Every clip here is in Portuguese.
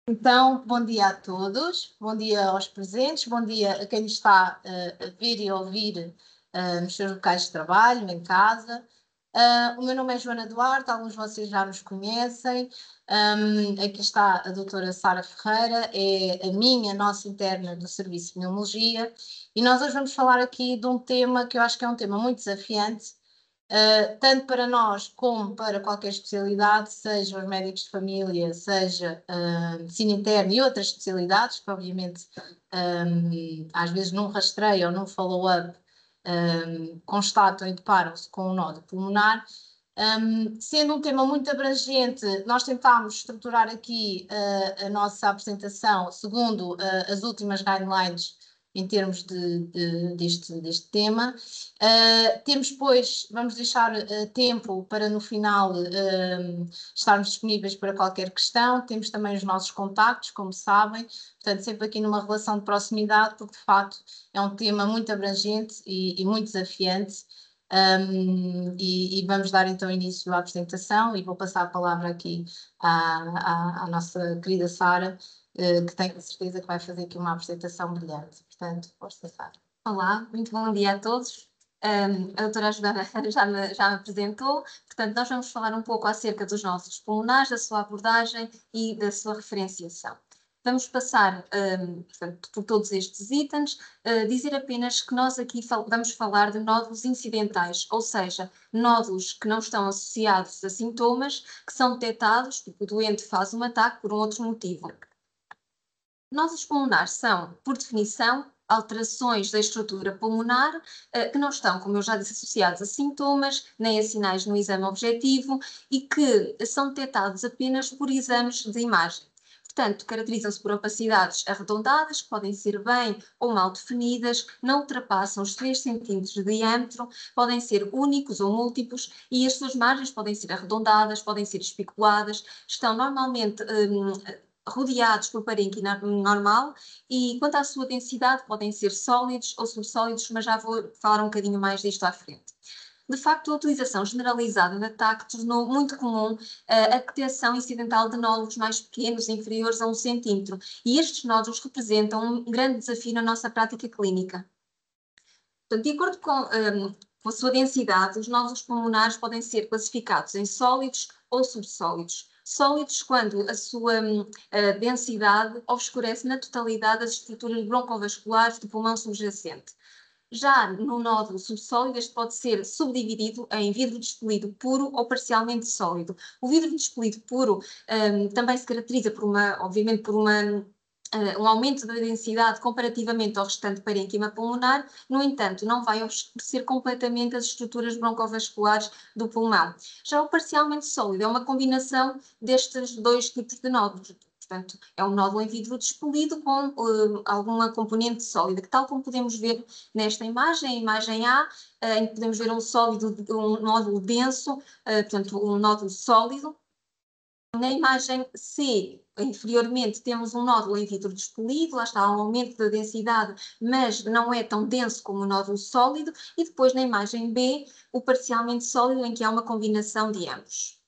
Então, bom dia a todos, bom dia aos presentes, bom dia a quem está a ver e a ouvir nos seus locais de trabalho, em casa. O meu nome é Joana Duarte, alguns de vocês já nos conhecem. Aqui está a doutora Sara Ferreira, é a nossa interna do Serviço de Pneumologia, e nós hoje vamos falar aqui de um tema que eu acho que é um tema muito desafiante, tanto para nós como para qualquer especialidade, seja os médicos de família, seja medicina interna e outras especialidades, que obviamente às vezes num rastreio ou num follow-up constatam e deparam-se com um nódulo pulmonar. Sendo um tema muito abrangente, nós tentámos estruturar aqui a nossa apresentação segundo as últimas guidelines em termos deste tema. Temos, pois, vamos deixar tempo para no final estarmos disponíveis para qualquer questão. Temos também os nossos contactos, como sabem, portanto, sempre aqui numa relação de proximidade, porque de facto é um tema muito abrangente e muito desafiante. E vamos dar então início à apresentação e vou passar a palavra aqui à nossa querida Sara, que tenho a certeza que vai fazer aqui uma apresentação brilhante. Portanto, força, Sara. Olá, muito bom dia a todos. A doutora Joana já me apresentou, portanto nós vamos falar um pouco acerca dos nódulos pulmonares, da sua abordagem e da sua referenciação. Vamos passar, portanto, por todos estes itens, dizer apenas que nós aqui vamos falar de nódulos incidentais, ou seja, nódulos que não estão associados a sintomas, que são detectados porque o doente faz um ataque por um outro motivo. Nódulos pulmonares são, por definição, alterações da estrutura pulmonar que não estão, como eu já disse, associados a sintomas, nem a sinais no exame objetivo e que são detectados apenas por exames de imagem. Portanto, caracterizam-se por opacidades arredondadas, que podem ser bem ou mal definidas, não ultrapassam os 3 cm de diâmetro, podem ser únicos ou múltiplos e as suas margens podem ser arredondadas, podem ser espiculadas, estão normalmente rodeados por parênquima normal e quanto à sua densidade podem ser sólidos ou subsólidos, mas já vou falar um bocadinho mais disto à frente. De facto, a utilização generalizada de ataque tornou muito comum a detecção incidental de nódulos mais pequenos, inferiores a 1 cm, e estes nódulos representam um grande desafio na nossa prática clínica. Portanto, de acordo com a sua densidade, os nódulos pulmonares podem ser classificados em sólidos ou subsólidos. Sólidos quando a sua densidade obscurece na totalidade as estruturas broncovasculares do pulmão subjacente. Já no nódulo subsólido, este pode ser subdividido em vidro despelido puro ou parcialmente sólido. O vidro despelido puro também se caracteriza por obviamente, por um aumento da densidade comparativamente ao restante parênquima pulmonar, no entanto, não vai obscurecer completamente as estruturas broncovasculares do pulmão. Já o parcialmente sólido é uma combinação destes dois tipos de nódulos. Portanto, é um nódulo em vidro despelido com alguma componente sólida, que tal como podemos ver nesta imagem, a imagem A, em que podemos ver um nódulo denso, portanto, um nódulo sólido. Na imagem C, inferiormente, temos um nódulo em vidro despelido, lá está um aumento da densidade, mas não é tão denso como o nódulo sólido, e depois na imagem B, o parcialmente sólido, em que há uma combinação de ambos.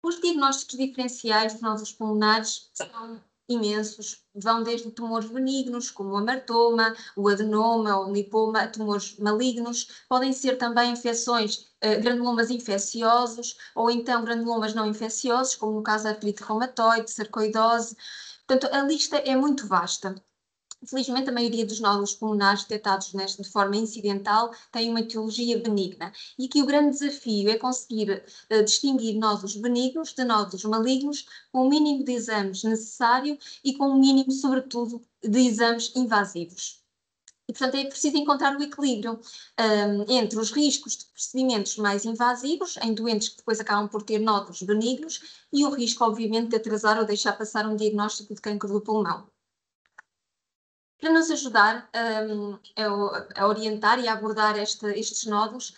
Os diagnósticos diferenciais de nódulos pulmonares são imensos, vão desde tumores benignos, como o amartoma, o adenoma, o lipoma, tumores malignos, podem ser também infecções, granulomas infecciosos, ou então granulomas não infecciosos, como no caso da artrite reumatoide, sarcoidose. Portanto, a lista é muito vasta. Felizmente, a maioria dos nódulos pulmonares detectados de forma incidental tem uma etiologia benigna. E aqui o grande desafio é conseguir distinguir nódulos benignos de nódulos malignos com o mínimo de exames necessário e com o mínimo, sobretudo, de exames invasivos. E, portanto, é preciso encontrar o equilíbrio entre os riscos de procedimentos mais invasivos, em doentes que depois acabam por ter nódulos benignos, e o risco, obviamente, de atrasar ou deixar passar um diagnóstico de cancro do pulmão. Para nos ajudar a orientar e a abordar estes nódulos,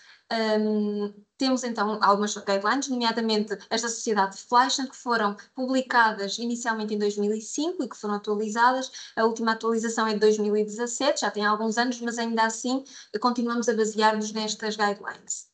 Temos então algumas guidelines, nomeadamente as da Sociedade de Fleishman, que foram publicadas inicialmente em 2005 e que foram atualizadas. A última atualização é de 2017, já tem alguns anos, mas ainda assim continuamos a basear-nos nestas guidelines.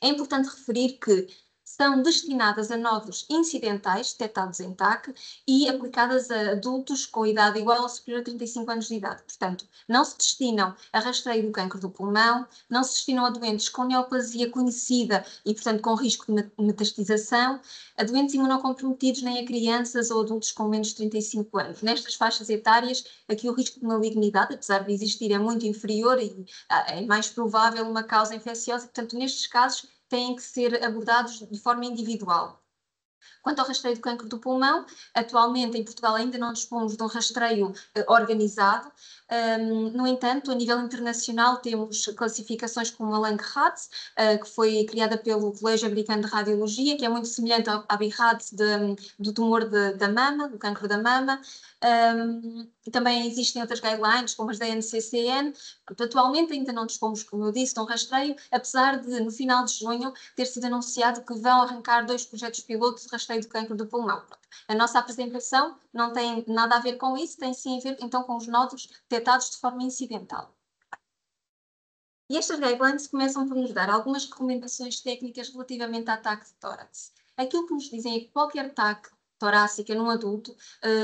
É importante referir que são destinadas a nódulos incidentais detectados em TAC e aplicadas a adultos com idade igual ou superior a 35 anos de idade. Portanto, não se destinam a rastreio do cancro do pulmão, não se destinam a doentes com neoplasia conhecida e, portanto, com risco de metastização, a doentes imunocomprometidos, nem a crianças ou adultos com menos de 35 anos. Nestas faixas etárias, aqui o risco de malignidade, apesar de existir, é muito inferior e é mais provável uma causa infecciosa. Portanto, nestes casos, têm que ser abordados de forma individual. Quanto ao rastreio do cancro do pulmão, atualmente em Portugal ainda não dispomos de um rastreio organizado. No entanto, a nível internacional temos classificações como a Langerhans, que foi criada pelo Colégio Americano de Radiologia, que é muito semelhante à BIRADS do tumor da mama, do cancro da mama. Também existem outras guidelines, como as da NCCN. Atualmente ainda não dispomos, como eu disse, de um rastreio, apesar de, no final de junho, ter sido anunciado que vão arrancar 2 projetos pilotos de rastreio do cancro do pulmão. A nossa apresentação não tem nada a ver com isso, tem sim a ver então com os nódulos detectados de forma incidental. E estas guidelines começam por nos dar algumas recomendações técnicas relativamente a TAC de tórax. Aquilo que nos dizem é que qualquer TAC torácica num adulto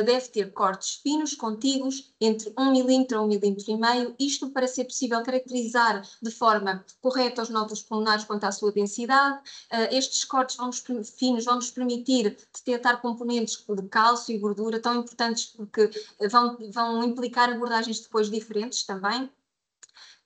deve ter cortes finos, contíguos, entre 1 milímetro a 1,5 milímetro, isto para ser possível caracterizar de forma correta os nódulos pulmonares quanto à sua densidade. Estes cortes finos vão nos permitir detectar componentes de cálcio e gordura tão importantes porque vão implicar abordagens depois diferentes também.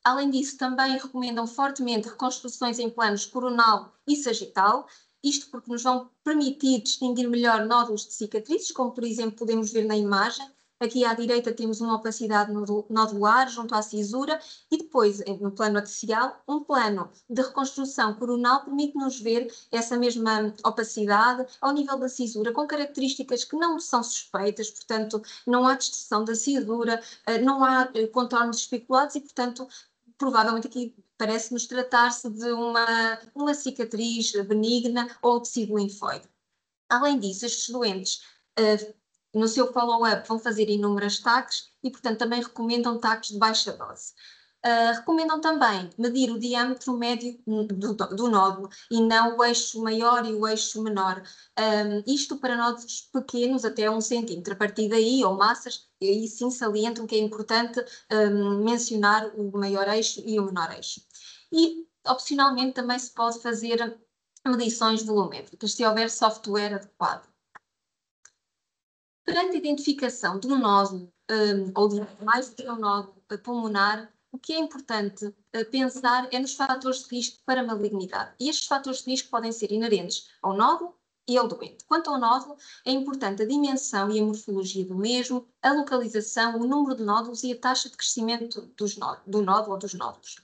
Além disso, também recomendam fortemente reconstruções em planos coronal e sagital, isto porque nos vão permitir distinguir melhor nódulos de cicatrizes, como por exemplo podemos ver na imagem. Aqui à direita temos uma opacidade nodular junto à cisura e depois, no plano axial, um plano de reconstrução coronal permite-nos ver essa mesma opacidade ao nível da cisura, com características que não são suspeitas, portanto, não há destruição da cisura, não há contornos especulados e, portanto, provavelmente aqui parece-nos tratar-se de uma cicatriz benigna ou tecido linfóide. Além disso, estes doentes, no seu follow-up, vão fazer inúmeras TACs e, portanto, também recomendam TACs de baixa dose. Recomendam também medir o diâmetro médio do nódulo e não o eixo maior e o eixo menor. Isto para nódulos pequenos, até 1 centímetro. A partir daí, ou massas, aí sim salientam que é importante mencionar o maior eixo e o menor eixo. E, opcionalmente, também se pode fazer medições volumétricas, se houver software adequado. Perante a identificação de um nódulo, ou de mais de um nódulo pulmonar, o que é importante pensar é nos fatores de risco para malignidade. E estes fatores de risco podem ser inerentes ao nódulo e ao doente. Quanto ao nódulo, é importante a dimensão e a morfologia do mesmo, a localização, o número de nódulos e a taxa de crescimento do nódulo ou dos nódulos.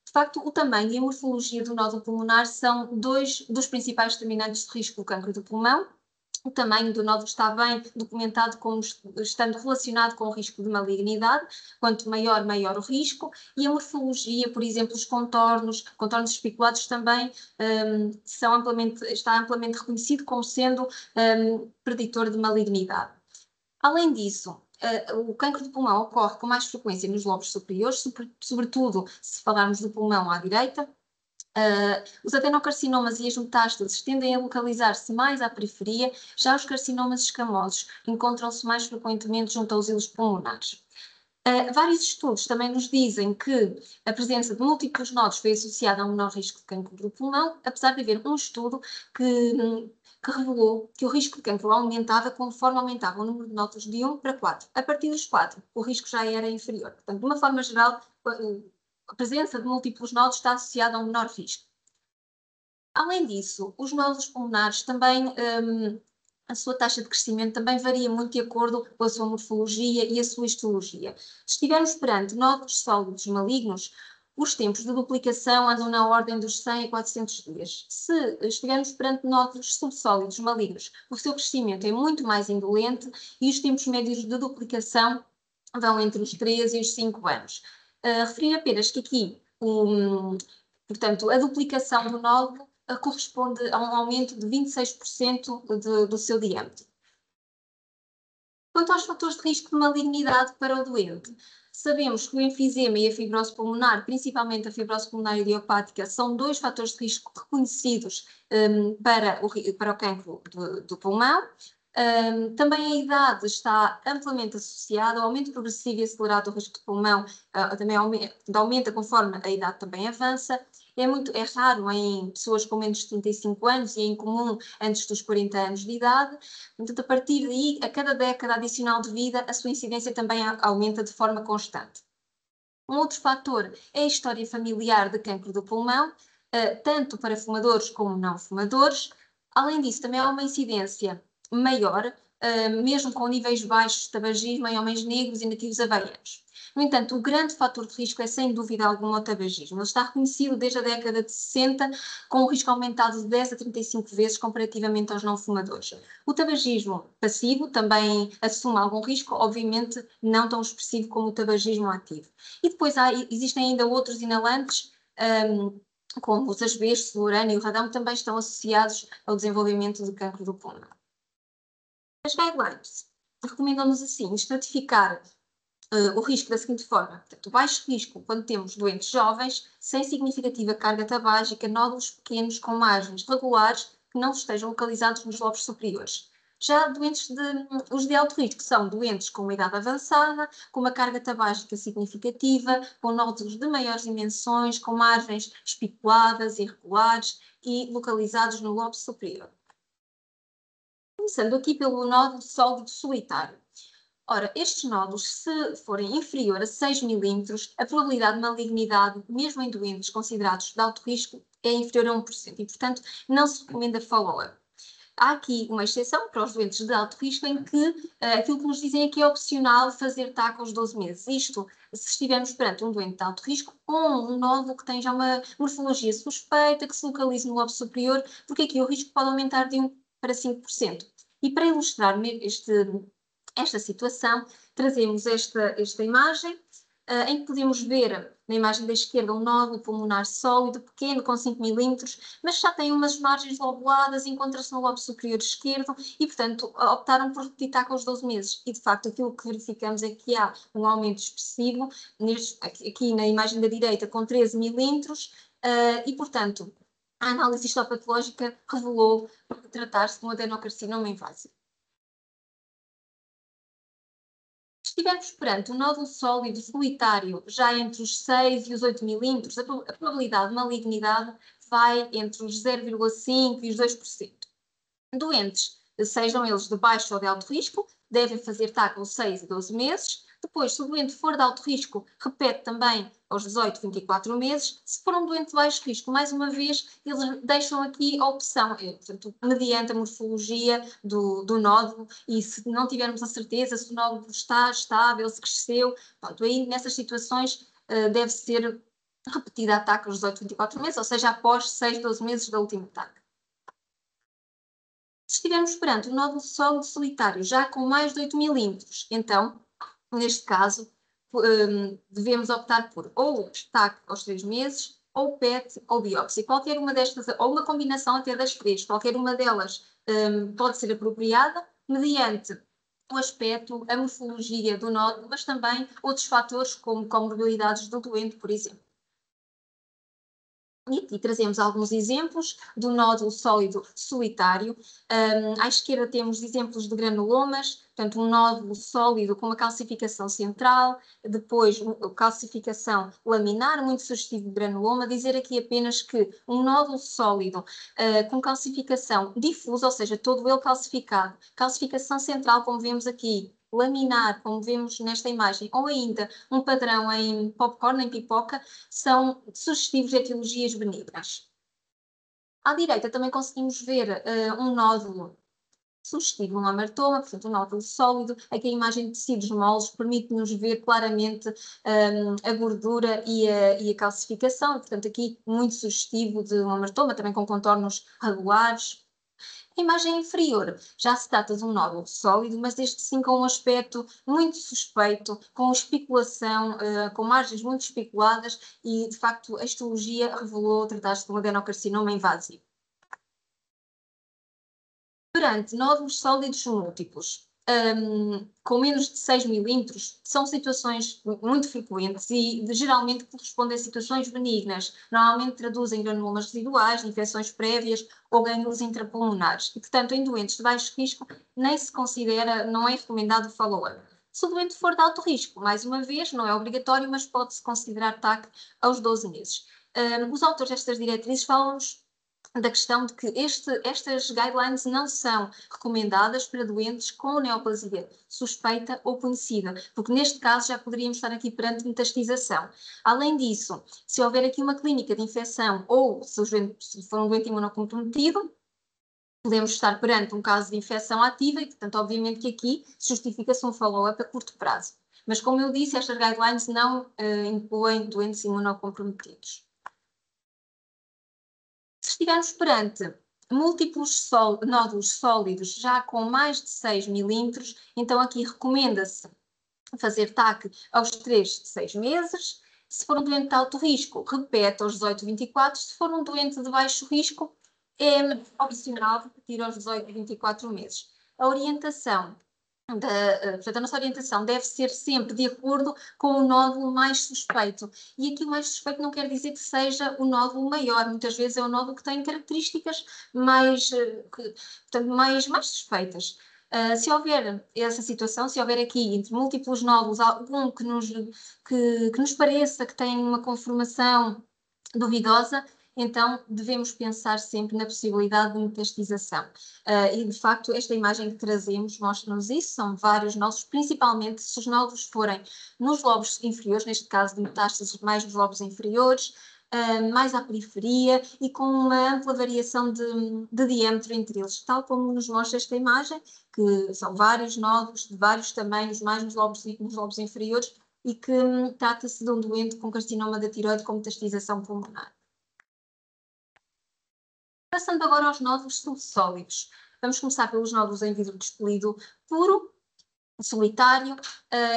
De facto, o tamanho e a morfologia do nódulo pulmonar são 2 dos principais determinantes de risco do cancro do pulmão. O tamanho do nódulo está bem documentado como estando relacionado com o risco de malignidade. Quanto maior, maior o risco. E a morfologia, por exemplo, os contornos especulados também está amplamente reconhecido como sendo preditor de malignidade. Além disso, o cancro do pulmão ocorre com mais frequência nos lobos superiores, sobretudo se falarmos do pulmão à direita. Os adenocarcinomas e as metástases tendem a localizar-se mais à periferia, já os carcinomas escamosos encontram-se mais frequentemente junto aos hilos pulmonares. Vários estudos também nos dizem que a presença de múltiplos nódulos foi associada a um menor risco de cancro do pulmão, apesar de haver um estudo que revelou que o risco de cancro aumentava conforme aumentava o número de nódulos de 1 para 4. A partir dos 4, o risco já era inferior. Portanto, de uma forma geral, a presença de múltiplos nódulos está associada a um menor risco. Além disso, os nódulos pulmonares também, a sua taxa de crescimento também varia muito de acordo com a sua morfologia e a sua histologia. Se estivermos perante nódulos sólidos malignos, os tempos de duplicação andam na ordem dos 100 a 400 dias. Se estivermos perante nódulos subsólidos malignos, o seu crescimento é muito mais indolente e os tempos médios de duplicação vão entre os 3 e os 5 anos. Referir apenas que aqui Portanto, a duplicação do nódulo corresponde a um aumento de 26% do seu diâmetro. Quanto aos fatores de risco de malignidade para o doente, sabemos que o enfisema e a fibrose pulmonar, principalmente a fibrose pulmonar idiopática, são 2 fatores de risco reconhecidos para o cancro do pulmão. Também a idade está amplamente associada ao aumento progressivo e acelerado do risco de pulmão, também aumenta conforme a idade também avança. É raro em pessoas com menos de 35 anos e é incomum antes dos 40 anos de idade. Portanto, a partir daí, a cada década adicional de vida, a sua incidência também aumenta de forma constante. Um outro fator é a história familiar de cancro do pulmão, tanto para fumadores como não fumadores. Além disso, também há uma incidência maior, mesmo com níveis baixos de tabagismo em homens negros e nativos havaianos. No entanto, o grande fator de risco é, sem dúvida alguma, o tabagismo. Ele está reconhecido desde a década de 60, com um risco aumentado de 10 a 35 vezes comparativamente aos não fumadores. O tabagismo passivo também assume algum risco, obviamente não tão expressivo como o tabagismo ativo. E depois existem ainda outros inalantes, como os asbestos, o urânio e o radão, que também estão associados ao desenvolvimento de cancro do pulmão. As guidelines recomendam-nos assim estratificar o risco da seguinte forma: portanto, baixo risco quando temos doentes jovens, sem significativa carga tabágica, nódulos pequenos com margens regulares que não estejam localizados nos lobos superiores. Já os de alto risco são doentes com uma idade avançada, com uma carga tabágica significativa, com nódulos de maiores dimensões, com margens espiculadas, irregulares e localizados no lobo superior. Começando aqui pelo nódulo sólido solitário. Ora, estes nódulos, se forem inferior a 6 milímetros, a probabilidade de malignidade, mesmo em doentes considerados de alto risco, é inferior a 1% e, portanto, não se recomenda follow-up. Há aqui uma exceção para os doentes de alto risco em que aquilo que nos dizem é que é opcional fazer TAC aos 12 meses. Isto, se estivermos perante um doente de alto risco ou um nódulo que tem já uma morfologia suspeita, que se localize no lobo superior, porque aqui o risco pode aumentar de 1 para 5%. E para ilustrar esta situação, trazemos esta imagem, em que podemos ver na imagem da esquerda um nódulo pulmonar sólido, pequeno, com 5 milímetros, mas já tem umas margens lobuladas, encontra-se no lobo superior esquerdo e, portanto, optaram por TAC aos 12 meses. E, de facto, aquilo que verificamos é que há um aumento expressivo, aqui na imagem da direita, com 13 milímetros, e, portanto, a análise histopatológica revelou tratar-se de um adenocarcinoma invasivo. Se estivermos perante um nódulo sólido solitário já entre os 6 e os 8 milímetros, a probabilidade de malignidade vai entre os 0,5% e os 2%. Doentes, sejam eles de baixo ou de alto risco, devem fazer TAC aos 6 e 12 meses. Depois, se o doente for de alto risco, repete também aos 18, 24 meses. Se for um doente de baixo risco, mais uma vez, eles deixam aqui a opção, portanto, mediante a morfologia do nódulo, e se não tivermos a certeza se o nódulo está estável, se cresceu, pronto, aí nessas situações deve ser repetida a TAC aos 18, 24 meses, ou seja, após 6, 12 meses da última TAC. Se estivermos perante um nódulo sólido solitário já com mais de 8 milímetros, então, neste caso, devemos optar por ou TAC aos 3 meses, ou PET ou biópsia. Qualquer uma destas, ou uma combinação até das 3, qualquer uma delas pode ser apropriada, mediante o aspecto, a morfologia do nódulo, mas também outros fatores como comorbilidades do doente, por exemplo. E aqui trazemos alguns exemplos do nódulo sólido solitário. À esquerda temos exemplos de granulomas, portanto um nódulo sólido com uma calcificação central, depois calcificação laminar, muito sugestivo de granuloma. Dizer aqui apenas que um nódulo sólido com calcificação difusa, ou seja, todo ele calcificado, calcificação central, como vemos aqui, laminar, como vemos nesta imagem, ou ainda um padrão em popcorn, em pipoca, são sugestivos de etiologias benignas. À direita também conseguimos ver um nódulo sugestivo, um amartoma, portanto um nódulo sólido. Aqui a imagem de tecidos moles permite-nos ver claramente a gordura e a calcificação, portanto aqui muito sugestivo de um amartoma, também com contornos regulares. A imagem inferior já se trata de um nódulo sólido, mas este sim com um aspecto muito suspeito, com especulação, com margens muito especuladas e, de facto, a histologia revelou tratar-se de um adenocarcinoma invasivo. Perante nódulos sólidos múltiplos, com menos de 6 milímetros, são situações muito frequentes e geralmente correspondem a situações benignas. Normalmente traduzem granulomas residuais, infecções prévias ou gânglios intrapulmonares. E, portanto, em doentes de baixo risco, nem se considera, não é recomendado o follow-up. Se o doente for de alto risco, mais uma vez, não é obrigatório, mas pode-se considerar TAC aos 12 meses. Os autores destas diretrizes falam-nos da questão de que estas guidelines não são recomendadas para doentes com neoplasia suspeita ou conhecida, porque neste caso já poderíamos estar aqui perante metastização. Além disso, se houver aqui uma clínica de infecção ou se for um doente imunocomprometido, podemos estar perante um caso de infecção ativa e, portanto, obviamente que aqui justifica-se um follow-up a curto prazo. Mas, como eu disse, estas guidelines não incluem doentes imunocomprometidos. Se estivermos perante múltiplos nódulos sólidos já com mais de 6 milímetros, então aqui recomenda-se fazer TAC aos 3 de 6 meses. Se for um doente de alto risco, repete aos 18, 24. Se for um doente de baixo risco, é opcional repetir aos 18, 24 meses. A orientação portanto, a nossa orientação deve ser sempre de acordo com o nódulo mais suspeito. E aqui o mais suspeito não quer dizer que seja o nódulo maior, muitas vezes é o nódulo que tem características mais, portanto, mais suspeitas. Se houver essa situação, se houver aqui entre múltiplos nódulos algum que nos pareça que tem uma conformação duvidosa, então devemos pensar sempre na possibilidade de metastização. E, de facto, esta imagem que trazemos mostra-nos isso, são vários nódulos, principalmente se os nódulos forem nos lobos inferiores, neste caso de metástases mais nos lobos inferiores, mais à periferia e com uma ampla variação de diâmetro entre eles, tal como nos mostra esta imagem, que são vários nódulos de vários tamanhos, mais nos lobos inferiores, e que trata-se de um doente com carcinoma da tireoide com metastização pulmonar. Passando agora aos nódulos subsólidos. Vamos começar pelos nódulos em vidro despelido puro, solitário.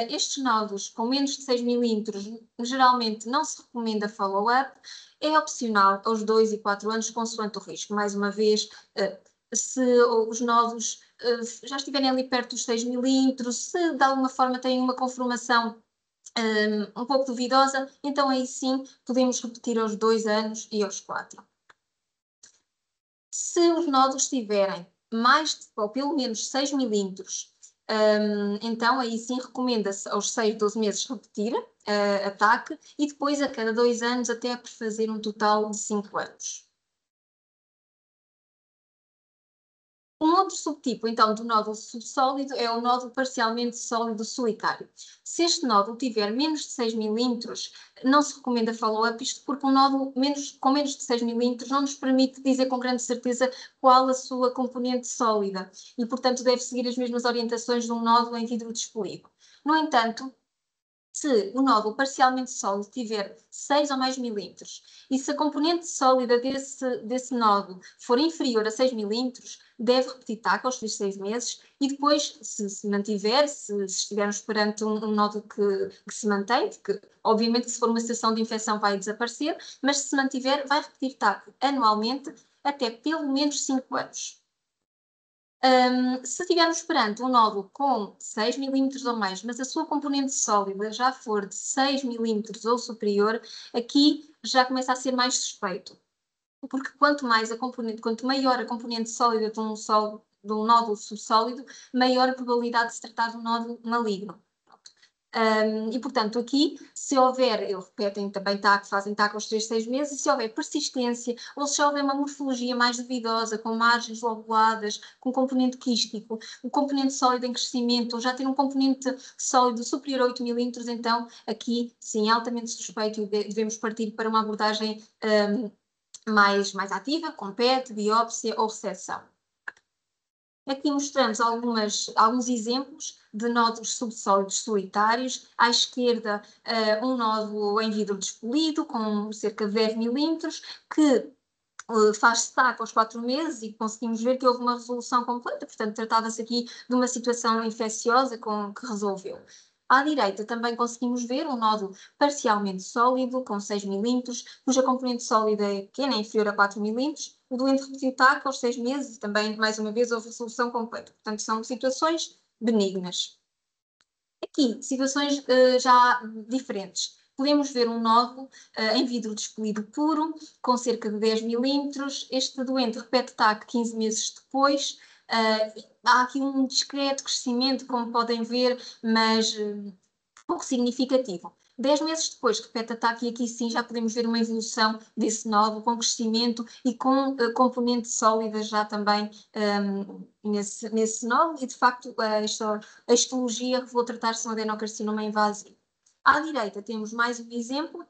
Estes nódulos com menos de 6 milímetros geralmente não se recomenda follow-up. É opcional aos 2 e 4 anos, consoante o risco. Mais uma vez, se os nódulos já estiverem ali perto dos 6 milímetros, se de alguma forma têm uma conformação um pouco duvidosa, então aí sim podemos repetir aos 2 anos e aos 4. Se os nódulos tiverem mais ou pelo menos 6 milímetros, então aí sim recomenda-se aos 6, 12 meses repetir a TAC e depois a cada 2 anos até por fazer um total de 5 anos. Um outro subtipo, então, do nódulo subsólido é o nódulo parcialmente sólido solitário. Se este nódulo tiver menos de 6 milímetros, não se recomenda follow-up, isto porque um nódulo com menos de 6 milímetros não nos permite dizer com grande certeza qual a sua componente sólida e, portanto, deve seguir as mesmas orientações de um nódulo em vidro despelido. No entanto, se o nódulo parcialmente sólido tiver 6 ou mais milímetros e se a componente sólida desse nódulo for inferior a 6 milímetros, deve repetir TAC aos 6 meses e depois, se mantiver, se estivermos perante um nódulo que se mantém, que obviamente se for uma situação de infecção vai desaparecer, mas se mantiver, vai repetir TAC anualmente até pelo menos 5 anos. Se estivermos perante um nódulo com 6 milímetros ou mais, mas a sua componente sólida já for de 6 milímetros ou superior, aqui já começa a ser mais suspeito. Porque quanto maior a componente sólida de um nódulo subsólido, maior a probabilidade de se tratar de um nódulo maligno. E, portanto, aqui, se houver, eles repetem também TAC, fazem TAC aos 3, 6 meses, e se houver persistência, ou se houver uma morfologia mais duvidosa, com margens lobuladas, com componente quístico, um componente sólido em crescimento, ou já ter um componente sólido superior a 8 milímetros, então, aqui, sim, altamente suspeito e devemos partir para uma abordagem mais ativa, com PET, biópsia ou reseção. Aqui mostramos alguns exemplos de nódulos subsólidos solitários. À esquerda, um nódulo em vidro despelido, com cerca de 10 milímetros, que faz-se TAC aos 4 meses e conseguimos ver que houve uma resolução completa, portanto tratava-se aqui de uma situação infecciosa que resolveu. À direita também conseguimos ver um nódulo parcialmente sólido, com 6 milímetros, cuja componente sólida é pequena, é inferior a 4 milímetros. O doente repetiu TAC aos 6 meses e também, mais uma vez, houve resolução completa. Portanto, são situações benignas. Aqui, situações já diferentes. Podemos ver um nódulo em vidro despolido puro, com cerca de 10 milímetros. Este doente repete TAC 15 meses depois. Há aqui um discreto crescimento, como podem ver, mas pouco significativo. 10 meses depois repete TAC e aqui sim já podemos ver uma evolução desse nódulo com crescimento e com componente sólida já também nesse nódulo e de facto a histologia revelou tratar-se de um adenocarcinoma invasivo. À direita temos mais um exemplo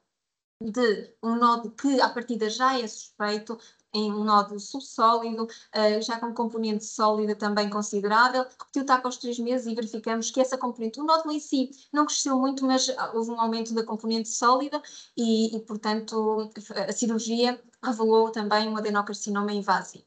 de um nódulo que à partida já é suspeito, em um nódulo subsólido, já com componente sólida também considerável. Repetiu TAC aos 3 meses e verificamos que essa componente, o nódulo em si não cresceu muito, mas houve um aumento da componente sólida e portanto, a cirurgia revelou também um adenocarcinoma invasivo.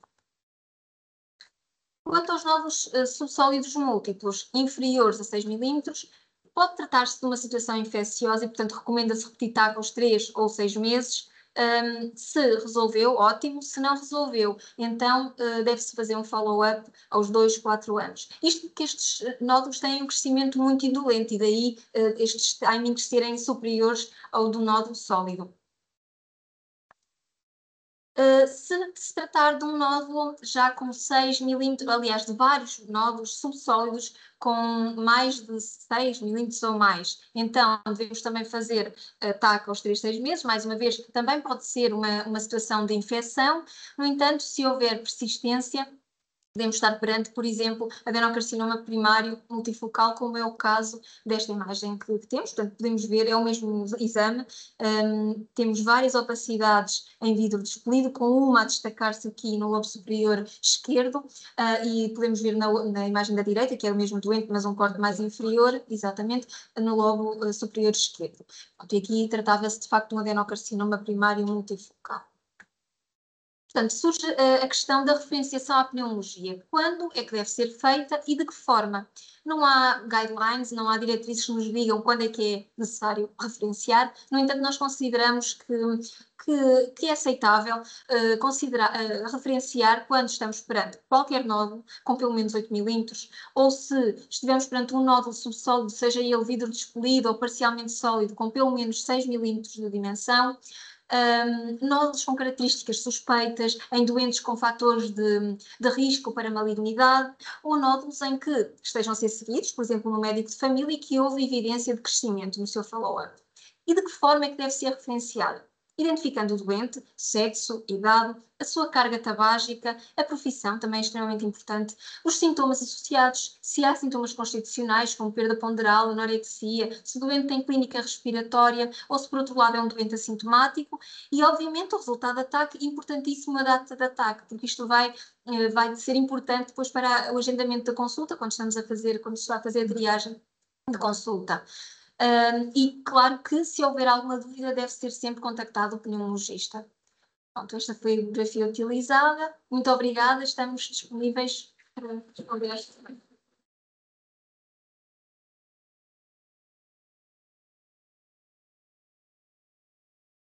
Quanto aos nódulos subsólidos múltiplos inferiores a 6 milímetros, pode tratar-se de uma situação infecciosa e, portanto, recomenda-se repetir TAC aos 3 ou 6 meses. Se resolveu, ótimo. Se não resolveu, então deve-se fazer um follow-up aos 2, 4 anos. Isto porque estes nódulos têm um crescimento muito indolente e daí estes timings serem superiores ao do nódulo sólido. Se tratar de um nódulo já com 6 milímetros, aliás, de vários nódulos subsólidos com mais de 6 milímetros ou mais, então devemos também fazer TAC aos 3, 6 meses, mais uma vez, também pode ser uma situação de infecção. No entanto, se houver persistência, podemos estar perante, por exemplo, adenocarcinoma primário multifocal, como é o caso desta imagem que temos. Portanto, podemos ver, é o mesmo exame, temos várias opacidades em vidro despolido, com uma a destacar-se aqui no lobo superior esquerdo, e podemos ver na imagem da direita, que é o mesmo doente, mas um corte mais inferior, exatamente, no lobo superior esquerdo. E aqui tratava-se de facto de um adenocarcinoma primário multifocal. Portanto, surge a questão da referenciação à pneumologia. Quando é que deve ser feita e de que forma? Não há guidelines, não há diretrizes que nos digam quando é que é necessário referenciar. No entanto, nós consideramos que é aceitável referenciar quando estamos perante qualquer nódulo com pelo menos 8 milímetros, ou se estivermos perante um nódulo subsólido, seja ele vidro despolido ou parcialmente sólido, com pelo menos 6 milímetros de dimensão. Nódulos com características suspeitas em doentes com fatores de risco para malignidade ou nódulos em que estejam a ser seguidos, por exemplo, no médico de família, e que houve evidência de crescimento no seu follow-up. E de que forma é que deve ser referenciado? Identificando o doente, sexo, idade, a sua carga tabágica, a profissão, também é extremamente importante, os sintomas associados, se há sintomas constitucionais, como perda ponderal, anorexia, se o doente tem clínica respiratória ou se, por outro lado, é um doente assintomático e, obviamente, o resultado de ataque, importantíssimo a data de ataque, porque isto vai ser importante depois para o agendamento da consulta, quando se está a fazer a triagem de consulta. E claro que se houver alguma dúvida deve ser sempre contactado o pneumologista. Pronto, esta foi a bibliografia utilizada. Muito obrigada, estamos disponíveis para responder esta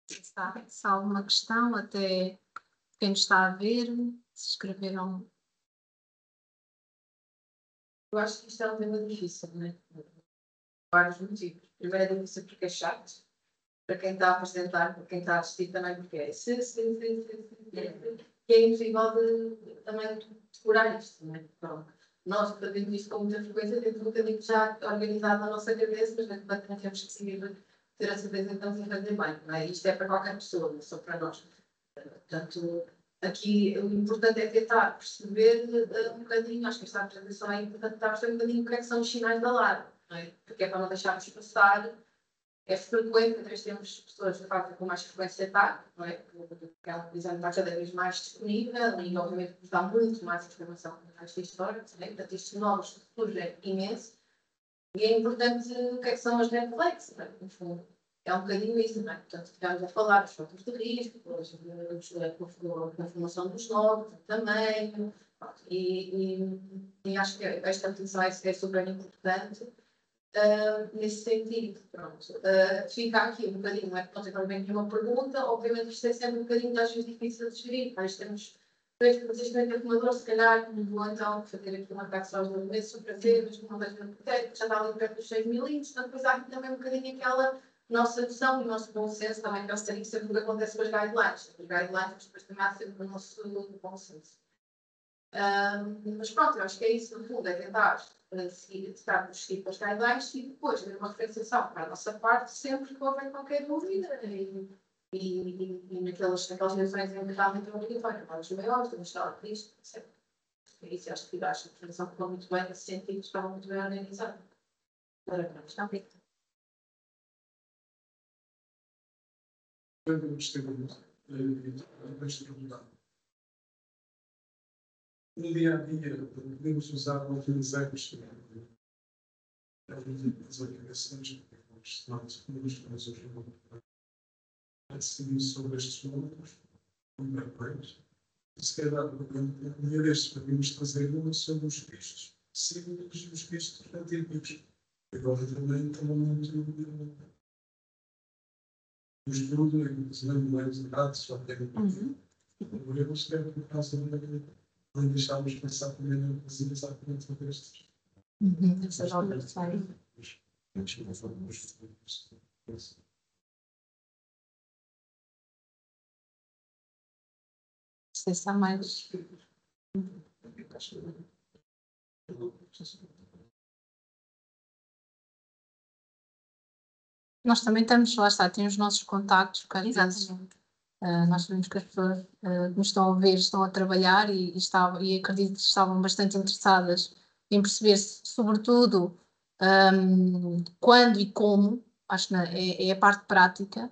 questão. Se há alguma questão, até quem está a ver, se escreveram. Eu acho que isto é um tema difícil, não é? Vários motivos. Primeiro é difícil porque é chato, para quem está a apresentar, para quem está a assistir também, porque é que é impossível também decorar isto, não é? Pronto. Nós fazemos isto com muita frequência, temos um bocadinho já organizado na nossa cabeça, mas não temos que seguir, ter a certeza que estamos a fazer bem, não é? Isto é para qualquer pessoa, não é só para nós. Portanto, aqui o importante é tentar perceber um bocadinho, acho que esta apresentação é importante tentar perceber um bocadinho o que é que são os sinais de alarme, não é? Porque é para não deixarmos passar. É frequente, às vezes temos pessoas que fazem com mais frequência de TAC, não é? Porque o exame está cada vez mais disponível e, obviamente, nos dá muito mais informação nesta história, não é? Portanto, estes novos surgem imenso e é importante o que é que são as red flags, no fundo. é um bocadinho isso, não é? Portanto, ficamos a falar dos fatores de risco, da formação dos novos, também, e acho que esta atenção é super importante. Nesse sentido, pronto. Fica aqui um bocadinho, não é que não tem também nenhuma pergunta, obviamente isto é sempre um bocadinho às vezes difícil de gerir, mas temos três consistentes reformadores, se calhar, vou então fazer aqui uma taxa aos meses para ver, mas não vejo no protesto, já está ali perto dos 6 mil litros, portanto, depois há aqui também um bocadinho aquela nossa noção e o nosso bom senso também, que eu sei que sempre o que acontece com as guidelines. Os guidelines, depois também há sempre o nosso bom senso. Mas pronto, eu acho que é isso, no fundo, é tentar estarmos seguir com as guidelines e depois ter uma referenciação para a nossa parte sempre que houver qualquer dúvida e naquelas reuniões em que realmente é obrigatório, para os maiores, temos de falar disto, etc. É isso, acho que a referenciação ficou muito bem nesse sentido, estava muito bem organizada. Parabéns. Obrigada. Eu gostei muito desta oportunidade. No dia a dia, podemos usar ou utilizarmos as organizações, decidimos sobre estes números, e se calhar, um dia destes, podemos trazer uma sobre os riscos simples e os riscos relativos. Agora também estava muito o estudo, inclusive mais dados, só tem eu gostei por causa de deixarmos pensar também na cozinha exatamente sobre estes. Essas operações. Se são mais. Nós também estamos, lá está, tem os nossos contactos, porque às vezes nós sabemos que as pessoas que nos estão a ver estão a trabalhar e acredito que estavam bastante interessadas em perceber, sobretudo, quando e como, acho que é a parte prática,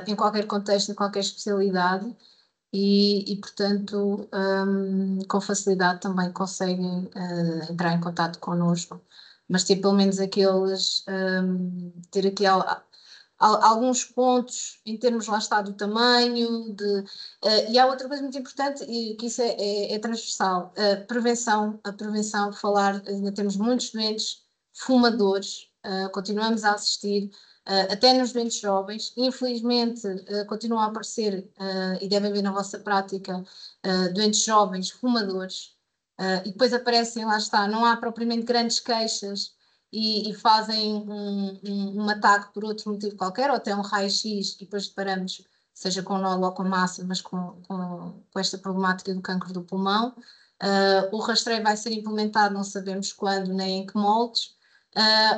em qualquer contexto, em qualquer especialidade, e portanto, com facilidade também conseguem entrar em contato connosco, mas ter pelo menos aqueles, ter aqui alguns pontos em termos, lá está, do tamanho, e há outra coisa muito importante, e que isso é transversal, a prevenção, falar, ainda temos muitos doentes fumadores, continuamos a assistir, até nos doentes jovens, infelizmente continuam a aparecer, e devem ver na vossa prática, doentes jovens fumadores, e depois aparecem, lá está, não há propriamente grandes queixas, e fazem um ataque por outro motivo qualquer, ou até um raio-x, e depois deparamos, seja com nódulo ou com massa, mas com esta problemática do cancro do pulmão. O rastreio vai ser implementado, não sabemos quando nem em que moldes.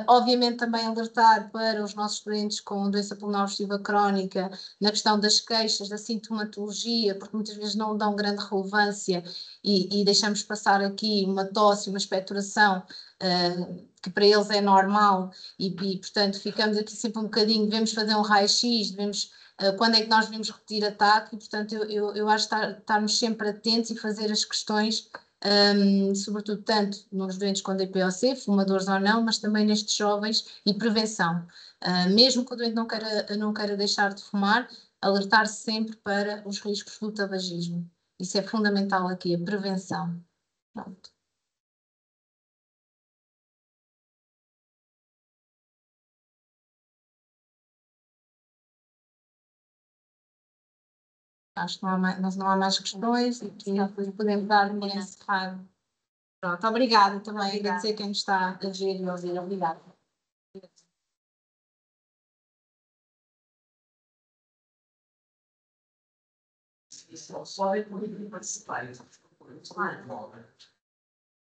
Obviamente também alertar para os nossos doentes com doença pulmonar obstrutiva crónica na questão das queixas, da sintomatologia, porque muitas vezes não dão grande relevância e deixamos passar aqui uma tosse, uma expectoração, que para eles é normal e portanto ficamos aqui sempre um bocadinho, devemos fazer um raio-x, quando é que nós devemos repetir ataque, e portanto eu acho que estarmos sempre atentos e fazer as questões, sobretudo tanto nos doentes com DPOC, fumadores ou não, mas também nestes jovens, e prevenção. Mesmo que o doente não queira deixar de fumar, alertar-se sempre para os riscos do tabagismo. Isso é fundamental aqui, a prevenção. Pronto. Acho que não há mais questões e podemos dar um encerrar. Pronto, obrigada também. Agradecer quem está a ver e ouvir. Obrigada. Só é participar.